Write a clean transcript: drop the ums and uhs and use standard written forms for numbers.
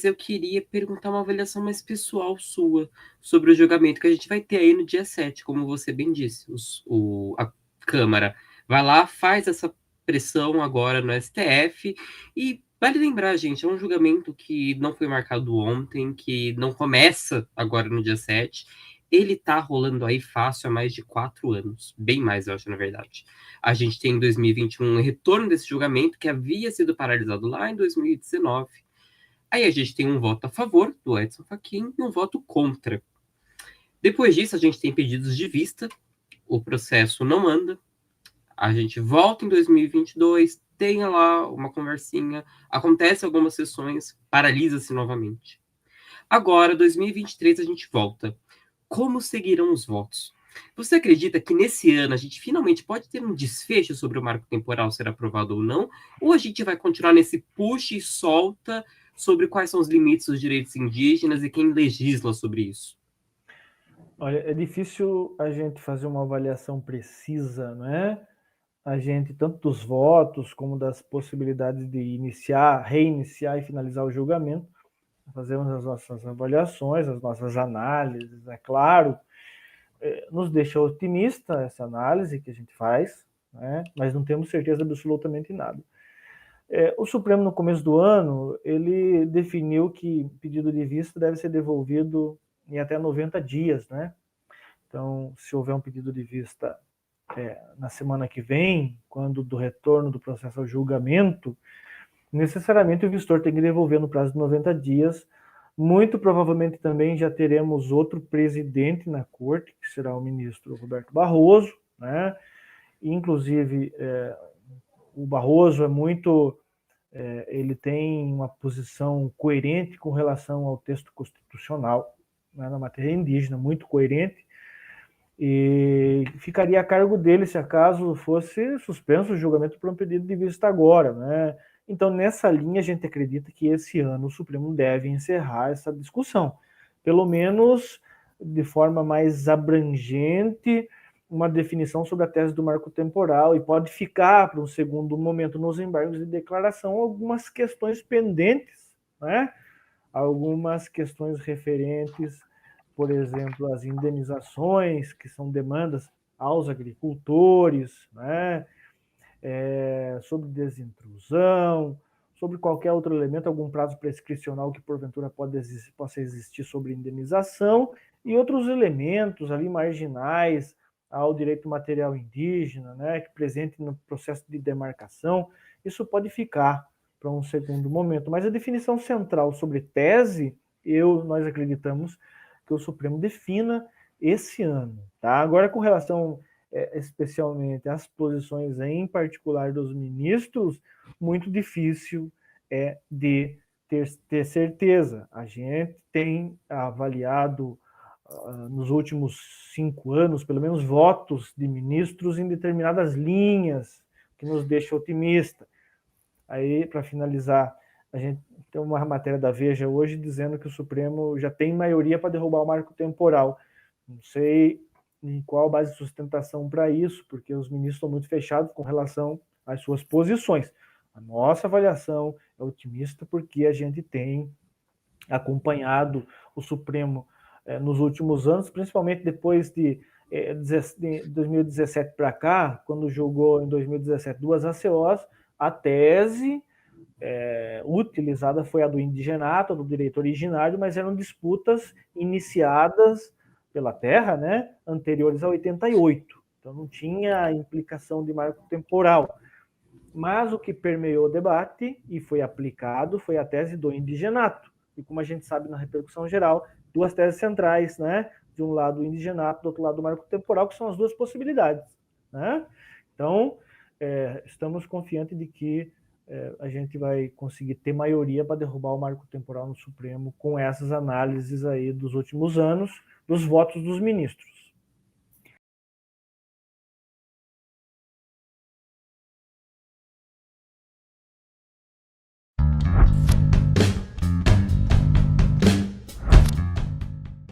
mas eu queria perguntar uma avaliação mais pessoal sua sobre o julgamento que a gente vai ter aí no dia 7, como você bem disse. A Câmara vai lá, faz essa pressão agora no STF e vale lembrar, gente, é um julgamento que não foi marcado ontem, que não começa agora no dia 7. Ele tá rolando aí fácil há mais de 4 anos, bem mais, eu acho, na verdade. A gente tem em 2021 um retorno desse julgamento que havia sido paralisado lá em 2019. Aí a gente tem um voto a favor do Edson Fachin e um voto contra. Depois disso, a gente tem pedidos de vista, o processo não anda, a gente volta em 2022, tem lá uma conversinha, acontece algumas sessões, paralisa-se novamente. Agora, 2023, a gente volta. Como seguirão os votos? Você acredita que nesse ano a gente finalmente pode ter um desfecho sobre o marco temporal ser aprovado ou não? Ou a gente vai continuar nesse puxa e solta sobre quais são os limites dos direitos indígenas e quem legisla sobre isso? Olha, é difícil a gente fazer uma avaliação precisa, não é? A gente, tanto dos votos como das possibilidades de iniciar, reiniciar e finalizar o julgamento, fazemos as nossas avaliações, as nossas análises, é claro. Nos deixa otimista essa análise que a gente faz, né? Mas não temos certeza de absolutamente nada. O Supremo, no começo do ano, ele definiu que pedido de vista deve ser devolvido em até 90 dias, né? Então, se houver um pedido de vista na semana que vem, quando do retorno do processo ao julgamento, necessariamente o vistor tem que devolver no prazo de 90 dias. Muito provavelmente também já teremos outro presidente na corte, que será o ministro Roberto Barroso, né? Inclusive, o Barroso ele tem uma posição coerente com relação ao texto constitucional, né, na matéria indígena, muito coerente, e ficaria a cargo dele se acaso fosse suspenso o julgamento por um pedido de vista agora, né? Então, nessa linha, a gente acredita que esse ano o Supremo deve encerrar essa discussão, pelo menos de forma mais abrangente, uma definição sobre a tese do marco temporal, e pode ficar para um segundo momento nos embargos de declaração algumas questões pendentes, né? Algumas questões referentes, por exemplo, às indenizações, que são demandas aos agricultores, né? Sobre desintrusão, sobre qualquer outro elemento, algum prazo prescricional que porventura possa existir sobre indenização, e outros elementos ali marginais ao direito material indígena, né, que presente no processo de demarcação. Isso pode ficar para um segundo momento, mas a definição central sobre tese, nós acreditamos que o Supremo defina esse ano, tá? Agora, com relação especialmente as posições em particular dos ministros, muito difícil de ter certeza. A gente tem avaliado nos últimos 5 anos, pelo menos, votos de ministros em determinadas linhas, que nos deixa otimista. Aí, para finalizar, a gente tem uma matéria da Veja hoje dizendo que o Supremo já tem maioria para derrubar o marco temporal. Não sei em qual base de sustentação para isso, porque os ministros estão muito fechados com relação às suas posições. A nossa avaliação é otimista porque a gente tem acompanhado o Supremo nos últimos anos, principalmente depois de 2017 para cá, quando julgou em 2017 duas ACOs, a tese utilizada foi a do indigenato, do direito originário, mas eram disputas iniciadas pela terra, né, anteriores a 88. Então não tinha implicação de marco temporal. Mas o que permeou o debate e foi aplicado foi a tese do indigenato. E como a gente sabe na repercussão geral, duas teses centrais, né? De um lado o indigenato, do outro lado o marco temporal, que são as duas possibilidades, né? Então, estamos confiantes de que a gente vai conseguir ter maioria para derrubar o marco temporal no Supremo com essas análises aí dos últimos anos, dos votos dos ministros.